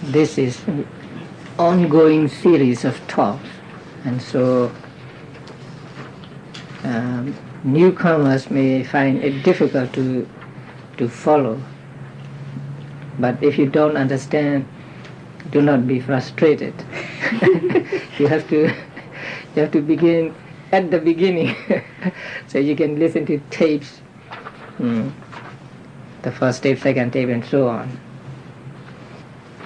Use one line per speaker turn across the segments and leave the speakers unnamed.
this is an ongoing series of talks, and so newcomers may find it difficult to follow. But if you don't understand, do not be frustrated. you have to begin at the beginning, so you can listen to tapes, the first tape, second tape, and so on.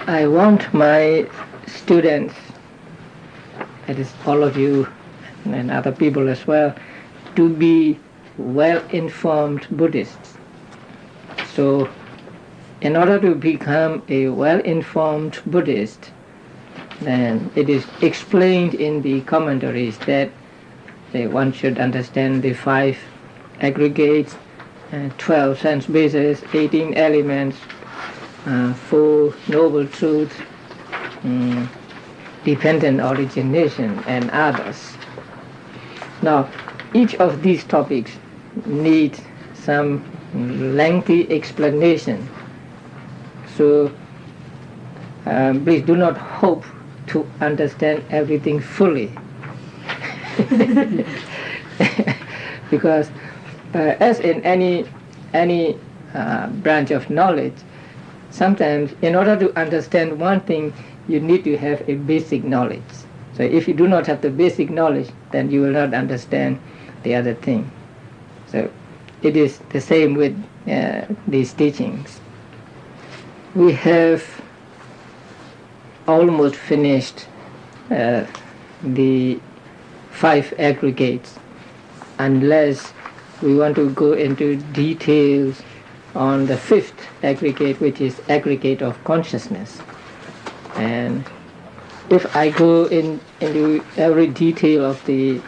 I want my students, that is all of you and other people as well, to be well-informed Buddhists. So in order to become a well-informed Buddhist, then it is explained in the commentaries that one should understand the 5 aggregates, 12 sense bases, 18 elements, 4 noble truths, dependent origination, and others. Now, each of these topics needs some lengthy explanation. So please do not hope to understand everything fully. Because as in any branch of knowledge, sometimes in order to understand one thing, you need to have a basic knowledge. So if you do not have the basic knowledge, then you will not understand the other thing. So it is the same with these teachings. We have almost finished the 5 aggregates, unless we want to go into details on the 5th aggregate, which is aggregate of consciousness. And if I go into every detail of the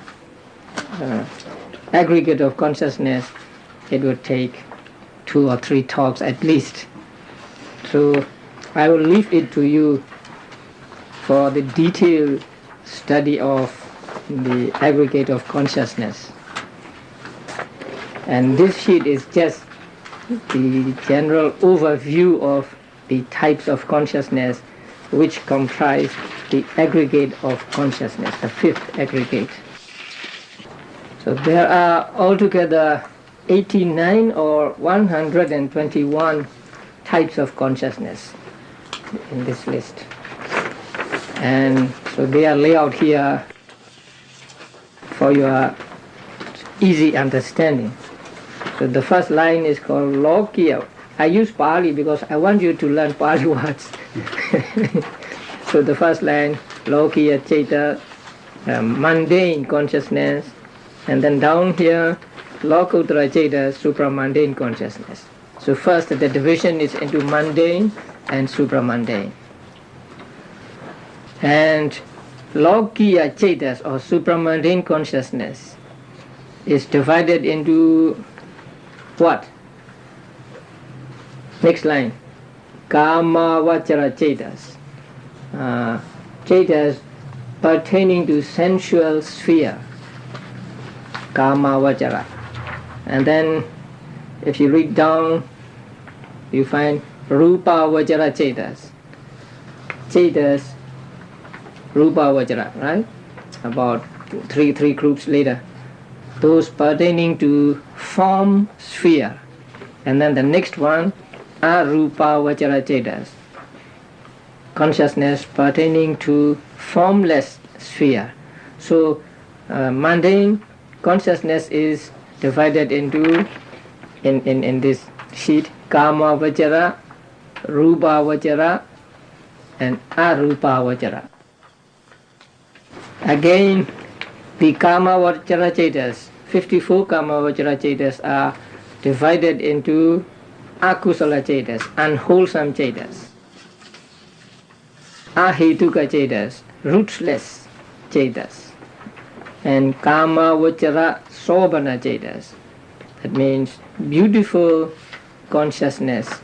aggregate of consciousness, it would take 2 or 3 talks at least. So I will leave it to you for the detailed study of the aggregate of consciousness. And this sheet is just the general overview of the types of consciousness which comprise the aggregate of consciousness, the 5th aggregate. So there are altogether 89 or 121 types of consciousness in this list. And so they are laid out here for your easy understanding. So the first line is called Lokiya. I use Pali because I want you to learn Pali words. So the first line, Lokiya Ceta, mundane consciousness, and then down here, Lokuttara Ceta, supramundane consciousness. So first the division is into mundane and supramundane. And Lokiya Cetas, or supramundane consciousness, is divided into what? Next line. Kama Vachara Cetas. Cetas pertaining to sensual sphere. Kama Vachara. And then if you read down, you find Rupa Vachara Cetas. Cetas, Rupa Vachara, right? About three groups later. Those pertaining to form sphere. And then the next one, Arupa Vachara Cetas. Consciousness pertaining to formless sphere. So mundane consciousness is divided into, in this sheet, Kama Vachara, Rupa Vachara, and Arupa Vachara. Again, the Kama Vachara Cetas, 54 Kama Vachara Cetas are divided into Akusala Cetas, unwholesome Cetas. Ahetuka Cetas, rootless Cetas. And Kama Vachara Sobhana Cetas, that means beautiful consciousness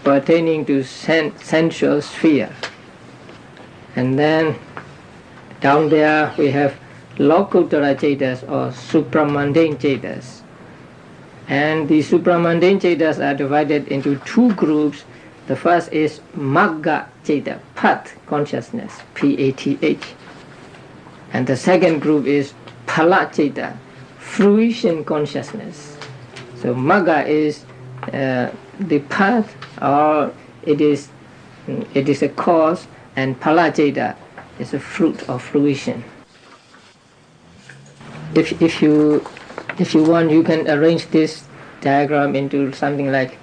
pertaining to sensual sphere. And then down there we have Lokuttara Cetas, or supramundane Cetas. And the supramundane Cetas are divided into 2 groups The first is Magga Ceta, path consciousness, P-A-T-H. And the second group is Phala Ceta, fruition consciousness. So Magga is the path, or it is a cause, and Phala Ceta is a fruit of fruition. If you want, you can arrange this diagram into something like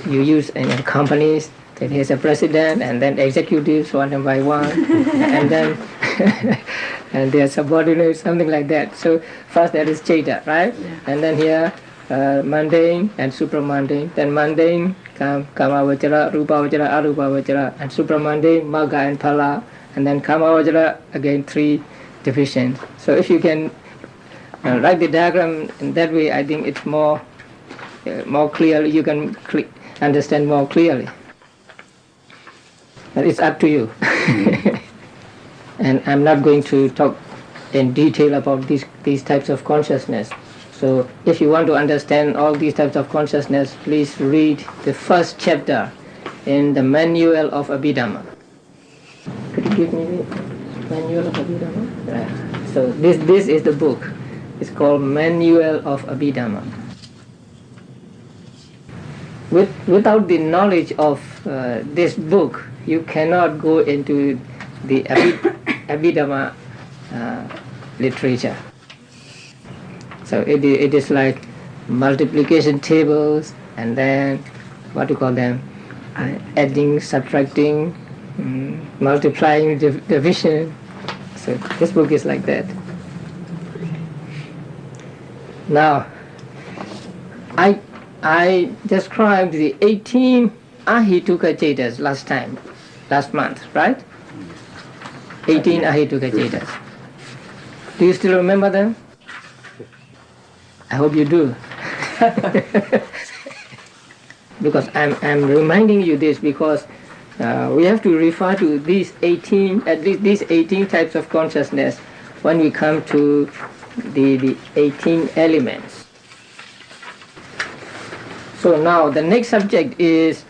you use in companies. That here's a president, and then executives one by one, and then and their subordinates, something like that. So first that is Ceta, right? Yeah. And then here mundane and supramundane. Then mundane, Kamavajara, Rupavajara, Arupavajara, and supramundane, Magga and Phala, and then Kamavajara, again 3 divisions. So if you can write the diagram in that way, I think it's more clearly, you can understand more clearly. But it's up to you. And I'm not going to talk in detail about these types of consciousness. So if you want to understand all these types of consciousness, please read the first chapter in the Manual of Abhidhamma. Could you give me the Manual of Abhidhamma? Right. So this is the book. It's called Manual of Abhidhamma. Without the knowledge of this book, you cannot go into the Abhidhamma literature. So it is like multiplication tables, and then what do you call them? Adding, subtracting, multiplying, division. So this book is like that. Now, I described the 18 Ahituka Cetas last month, right? 18 Ahituka Cetas. Do you still remember them? I hope you do. Because I'm reminding you this because we have to refer to these 18, at least these 18 types of consciousness when we come to the 18 elements. So now the next subject is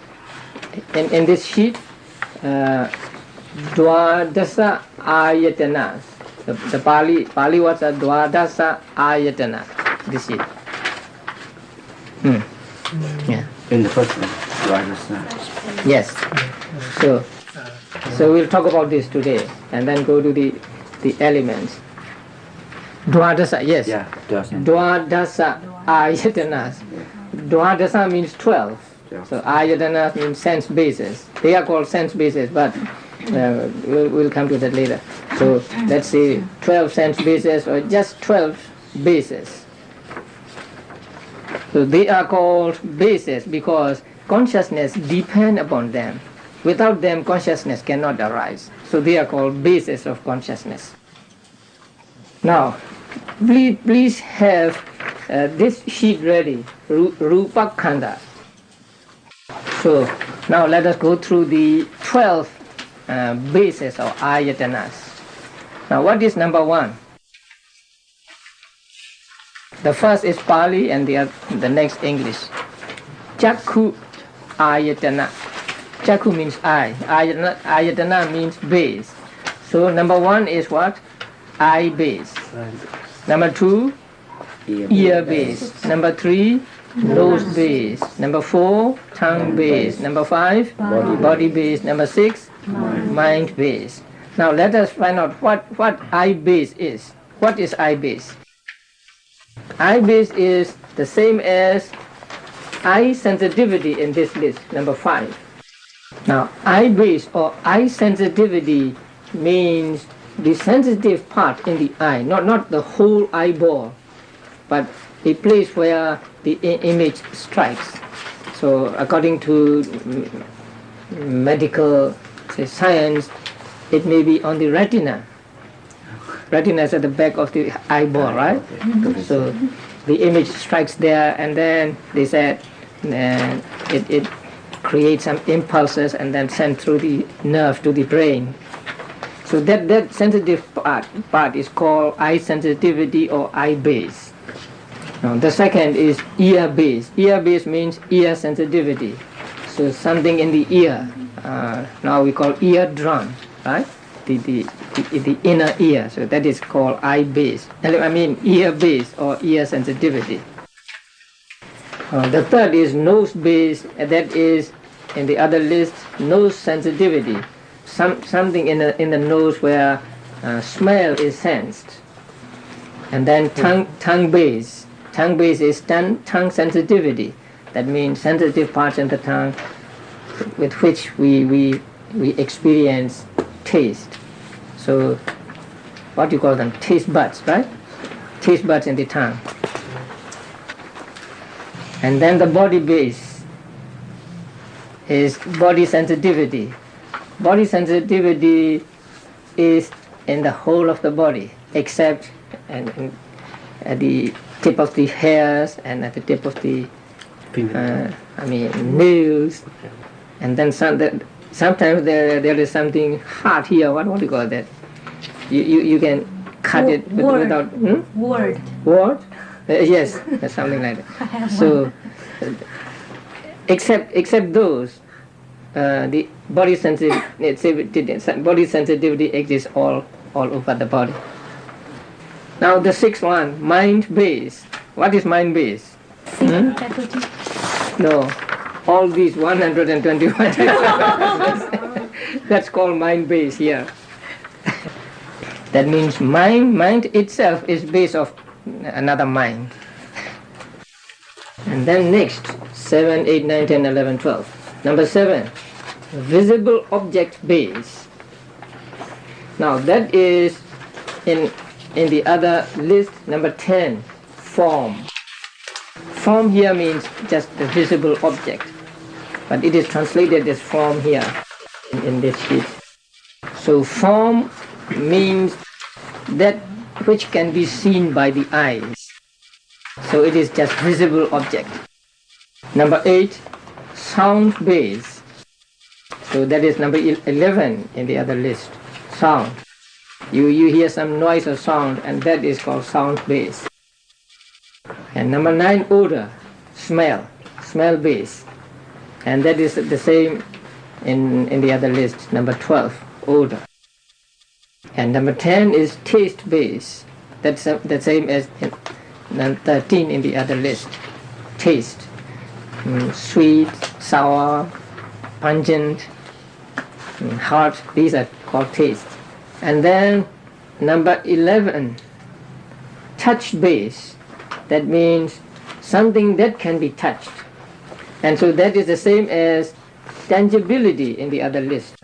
in this sheet, Dwadasa Ayatanas. The Pali was a Dwadasa Ayatana. This is. Yeah.
In the first one, Dwadasa.
Yes. So we'll talk about this today, and then go to the elements. Dwadasa, yes.
Yeah,
Dwadasa Ayatanas. Dwadasa means 12. So Ayatana means sense bases. They are called sense bases, but we'll come to that later. So let's say 12 sense bases or just 12 bases. So they are called bases because consciousness depends upon them. Without them, consciousness cannot arise. So they are called bases of consciousness. Now, please have this sheet ready, Rupa Khanda. So now let us go through the 12 bases or ayatanas. Now what is number 1? The first is Pali and the next English. Chakku ayatana. Chakku means eye. Ayatana means base. So number 1 is what? Eye base. Number 2, ear base. Number 3, nose base. Number 4, tongue base. Number 5, body base. Number 6, mind base. Now let us find out what eye base is. What is eye base? Eye base is the same as eye sensitivity in this list, number 5. Now eye base or eye sensitivity means the sensitive part in the eye, not the whole eyeball, but a place where the image strikes. So according to medical science, it may be on the retina. Retina is at the back of the eyeball, right? So the image strikes there, and then they said it creates some impulses and then sent through the nerve to the brain. So that sensitive part is called eye sensitivity or eye base. Now the second is ear base. Ear base means ear sensitivity. So something in the ear. Now we call ear drum, right? The inner ear. So that is called eye base. I mean ear base or ear sensitivity. The third is nose base. That is in the other list nose sensitivity. Something in the nose where smell is sensed. And then tongue base. Tongue base is tongue sensitivity. That means sensitive parts in the tongue with which we experience taste. So what you call them? Taste buds, right? Taste buds in the tongue. And then the body base is body sensitivity. Body sensitivity is in the whole of the body, except and at the tip of the hairs and at the tip of the nails. And then sometimes there is something hard here. What do you call that? You can cut it without
word.
Word? Yes, something like that. So except those, the body sensitivity exists all over the body. Now the sixth one, mind base. What is mind base?
Faculty.
No, all these 121. That's called mind base here. That means mind itself is base of another mind. And then next, 7, 8, 9, 10, 11, 12. Number 7, visible object base. Now that is in the other list, number 10, form. Form here means just the visible object, but it is translated as form here in this sheet. So form means that which can be seen by the eyes. So it is just visible object. Number 8, sound base. So that is number 11 in the other list, sound. You hear some noise or sound, and that is called sound base. And number 9, odor, smell base. And that is the same in the other list, number 12, odor. And number 10 is taste base. That's the same as in 13 in the other list, taste. Sweet, sour, pungent, hot, these are called taste. And then number 11, touch base. That means something that can be touched. And so that is the same as tangibility in the other list.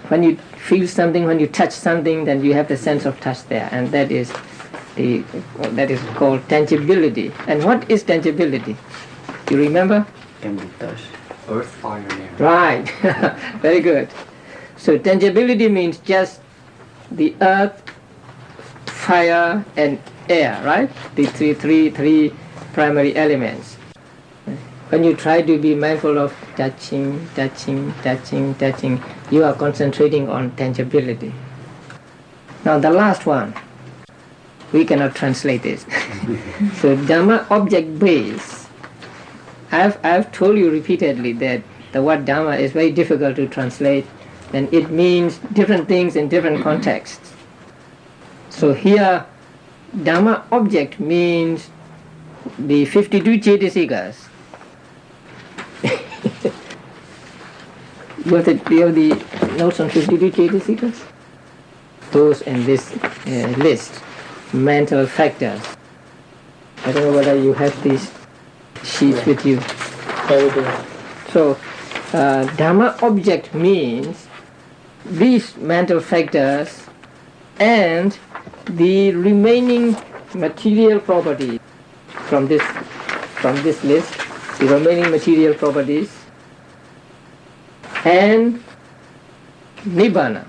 When you feel something, when you touch something, then you have the sense of touch there, and that is called tangibility. And what is tangibility? You remember?
Can be touched. Earth, fire, and air.
Right. Very good. So tangibility means just the earth, fire, and air, right? The three primary elements. When you try to be mindful of touching, you are concentrating on tangibility. Now the last one, we cannot translate this. So Dhamma object base. I've told you repeatedly that the word Dhamma is very difficult to translate, and it means different things in different contexts. So here, Dhamma object means the 52 Cetasikas. You have the notes on 52 Cetasikas? Those in this list, mental factors. I don't know whether you have these sheets with you. So, Dhamma object means these mental factors and the remaining material properties from this list, the remaining material properties, and Nibbana.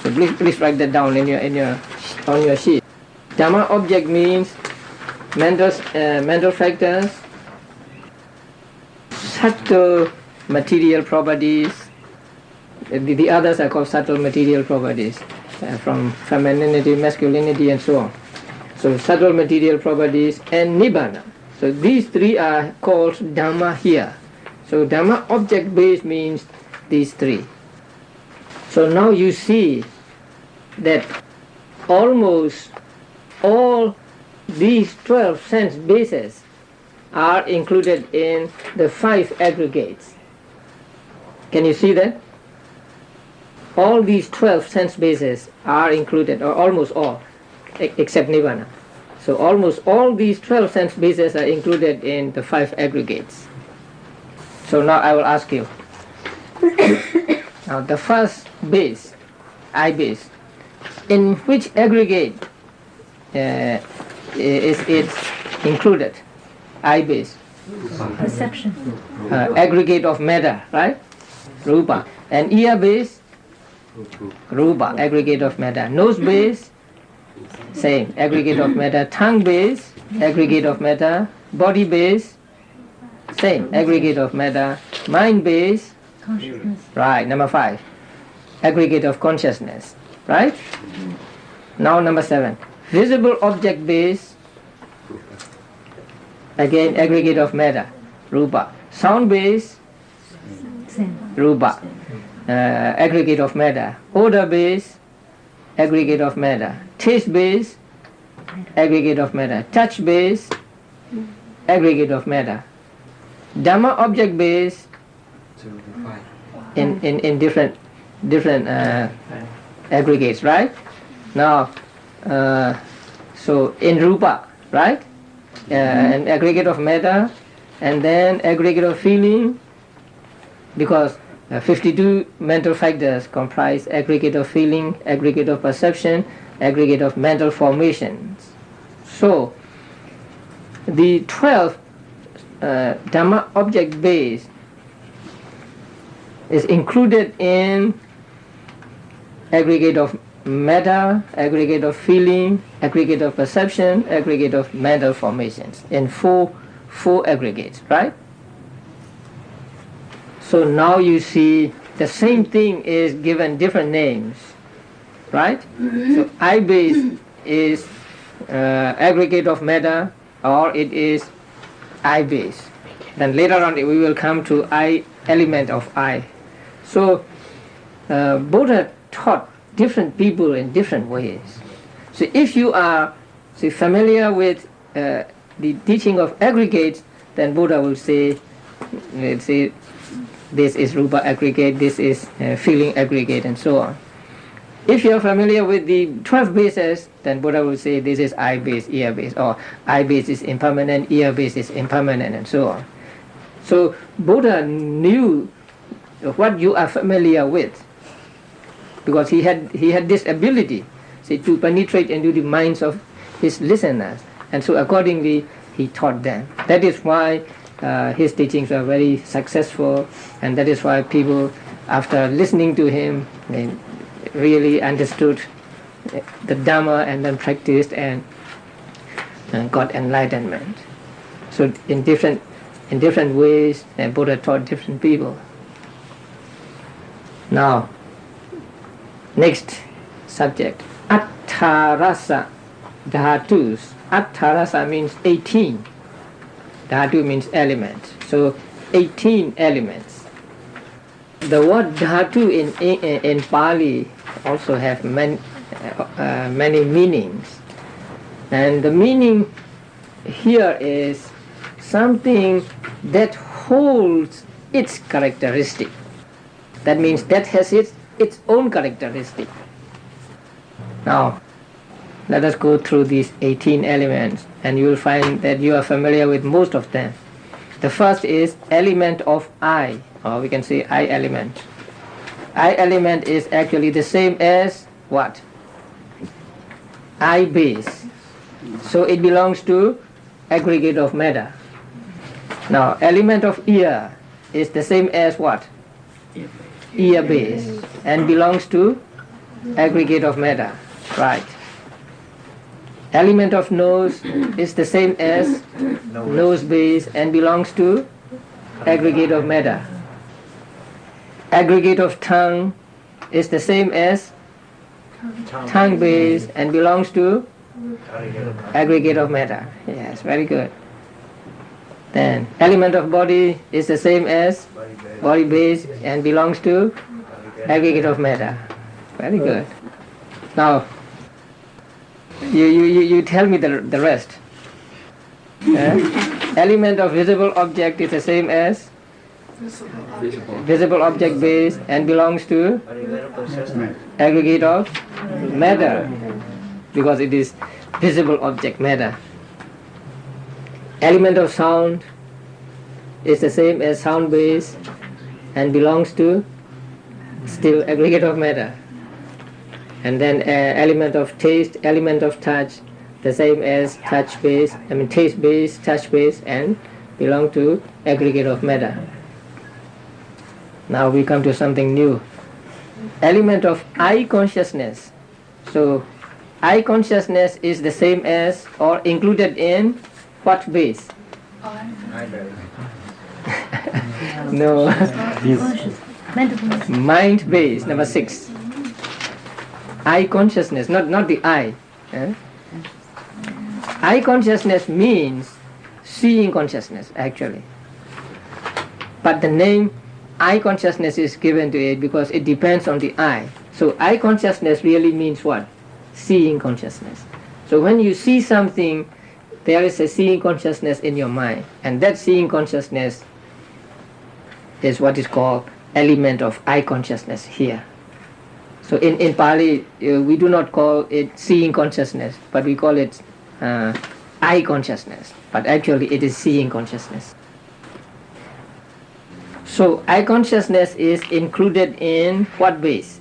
So please write that down on your sheet. Dhamma object means mental factors, subtle material properties. The others are called subtle material properties, from femininity, masculinity, and so on. So subtle material properties and Nibbana. So these three are called Dhamma here. So Dhamma object base means these three. So now you see that almost all these 12 sense bases are included in the 5 aggregates. Can you see that? All these 12 sense bases are included, or almost all, except Nirvana. So almost all these 12 sense bases are included in the 5 aggregates. So now I will ask you. Now the first base, I base, in which aggregate is it included? I base.
Perception.
Aggregate of matter, right? Rupa. And ear base? Rupa, aggregate of matter. Nose base? Same, aggregate of matter. Tongue base? Aggregate of matter. Body base? Same, aggregate of matter. Mind base?
Consciousness.
Right, number 5. Aggregate of consciousness, right? Now number 7. Visible object base, again aggregate of matter, Rupa. Sound base,
Same.
Rupa, aggregate of matter. Odor base, aggregate of matter. Taste base, aggregate of matter. Touch base, aggregate of matter. Dhamma object base, in different aggregates, right? Now, so in Rupa, right? An aggregate of matter, and then aggregate of feeling, because 52 mental factors comprise aggregate of feeling, aggregate of perception, aggregate of mental formations. So, the 12 Dhamma object base is included in aggregate of matter, aggregate of feeling, aggregate of perception, aggregate of mental formations, in four aggregates, right? So now you see the same thing is given different names, right? So I base is aggregate of matter, or it is I base. Then later on we will come to I element of I. So Buddha taught different people in different ways. So if you are familiar with the teaching of aggregates, then Buddha will say, let's say, this is Rupa aggregate, this is feeling aggregate, and so on. If you are familiar with the 12 bases, then Buddha will say this is I base, ear base, or I base is impermanent, ear base is impermanent, and so on. So Buddha knew what you are familiar with, because he had this ability, say, to penetrate into the minds of his listeners, and so accordingly he taught them. That is why his teachings are very successful, and that is why people, after listening to him, they really understood the Dhamma and then practiced and got enlightenment. So in different ways, Buddha taught different people. Now, next subject, Atharasa Dhatus. Atharasa means 18. Dhatu means element. So 18 elements. The word dhatu in Pali also have many meanings. And the meaning here is something that holds its characteristic. That means that has its own characteristic. Now, let us go through these 18 elements, and you will find that you are familiar with most of them. The first is element of I, or we can say I element. I element is actually the same as what? I base. So it belongs to aggregate of matter. Now, element of ear is the same as what? Ear base, and belongs to aggregate of matter, right? Element of nose is the same as nose base and belongs to aggregate of matter. Aggregate of tongue is the same as tongue base and belongs to aggregate of matter. Yes, very good. Then element of body is the same as body base and belongs to aggregate of matter. Very good. Now, you tell me the rest. Element of visible object is the same as visible object base and belongs to aggregate of matter because it is visible object matter. Element of sound is the same as sound base and belongs to still aggregate of matter. And then element of taste, element of touch, the same as touch base, taste base, touch base, and belong to aggregate of matter. Now we come to something new. Element of I consciousness. So I consciousness is the same as or included in what base? No. Mind base, number 6. I consciousness, not the I. I consciousness means seeing consciousness actually. But the name I consciousness is given to it because it depends on the I. So I consciousness really means what? Seeing consciousness. So when you see something, there is a seeing consciousness in your mind, and that seeing consciousness is what is called element of I consciousness here. So in Pali, we do not call it seeing consciousness, but we call it I consciousness. But actually it is seeing consciousness. So I consciousness is included in what base?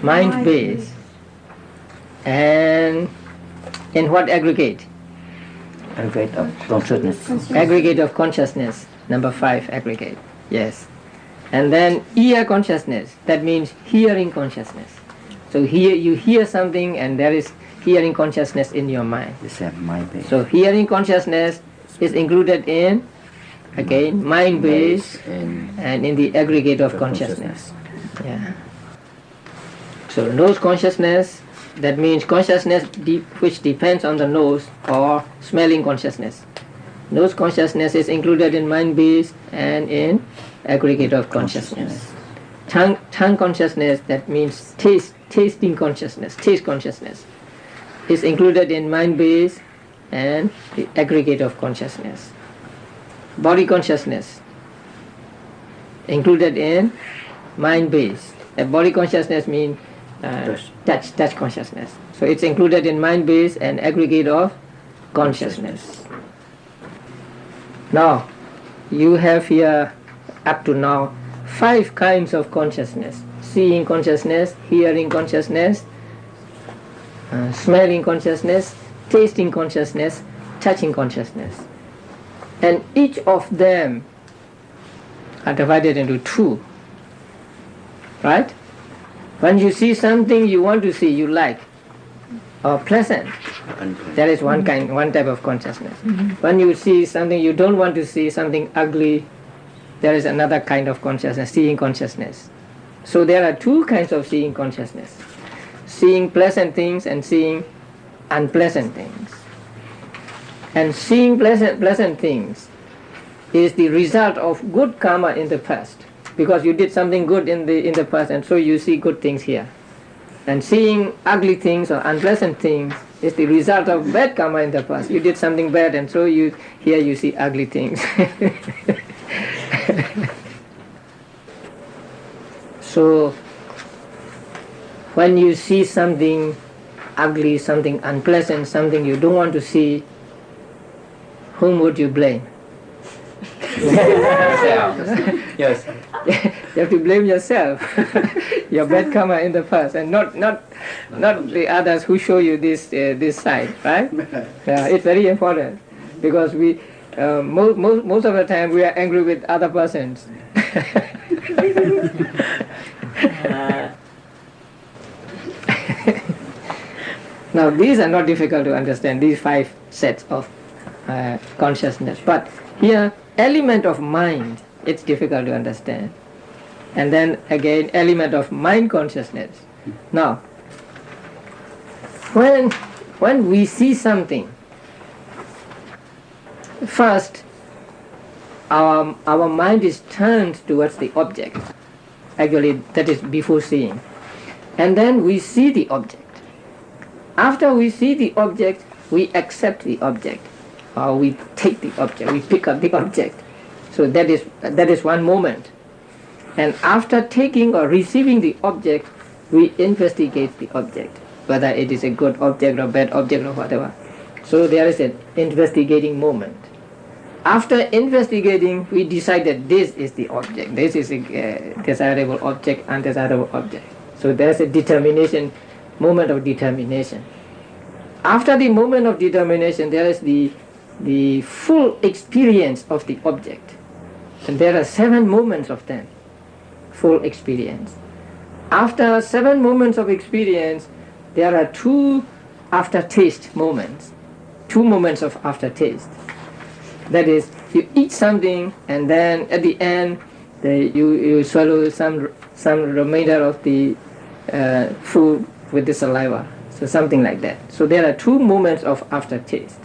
Mind base. And in what aggregate?
Aggregate of consciousness.
Aggregate of consciousness, number 5 aggregate, yes. And then ear consciousness, that means hearing consciousness. So here you hear something and there is hearing consciousness in your mind.
The same mind base.
So hearing consciousness is included in, again, mind base and in the aggregate of consciousness. Yeah. So nose consciousness, that means consciousness which depends on the nose, or smelling consciousness. Nose consciousness is included in mind base and in aggregate of consciousness. Tongue consciousness, that means tasting consciousness, taste consciousness, is included in mind base and the aggregate of consciousness. Body consciousness, included in mind base. Body consciousness means touch consciousness. So it's included in mind base and aggregate of consciousness. Now, you have here up to now 5 kinds of consciousness: seeing consciousness, hearing consciousness, smelling consciousness, tasting consciousness, touching consciousness. And each of them are divided into 2. Right? When you see something you want to see, you like, or pleasant, there is one type of consciousness. When you see something you don't want to see, something ugly, there is another kind of consciousness, seeing consciousness. So there are 2 kinds of seeing consciousness: seeing pleasant things and seeing unpleasant things. And seeing pleasant things is the result of good karma in the past, because you did something good in the past, and so you see good things here. And seeing ugly things or unpleasant things is the result of bad karma in the past. You did something bad, and so you see ugly things. So when you see something ugly, something unpleasant, something you don't want to see, whom would you blame?
Yes.
You have to blame yourself. Your bad karma in the past, and not the others who show you this side, right? Yeah, it's very important, because we most of the time we are angry with other persons. Now these are not difficult to understand, these 5 sets of consciousness, but here element of mind, it's difficult to understand. And then again element of mind consciousness. Now when we see something, First, our mind is turned towards the object. Actually, that is before seeing. And then we see the object. After we see the object, we accept the object, or we take the object, we pick up the object. So that is one moment. And after taking or receiving the object, we investigate the object, whether it is a good object or bad object or whatever. So there is an investigating moment. After investigating, we decide that this is the object. This is a desirable object, undesirable object. So there is a determination, moment of determination. After the moment of determination, there is the full experience of the object. And there are 7 moments of them, full experience. After 7 moments of experience, there are 2 aftertaste moments, 2 moments of aftertaste. That is, you eat something and then at the end you swallow some remainder of the food with the saliva. So something like that. So there are 2 moments of aftertaste.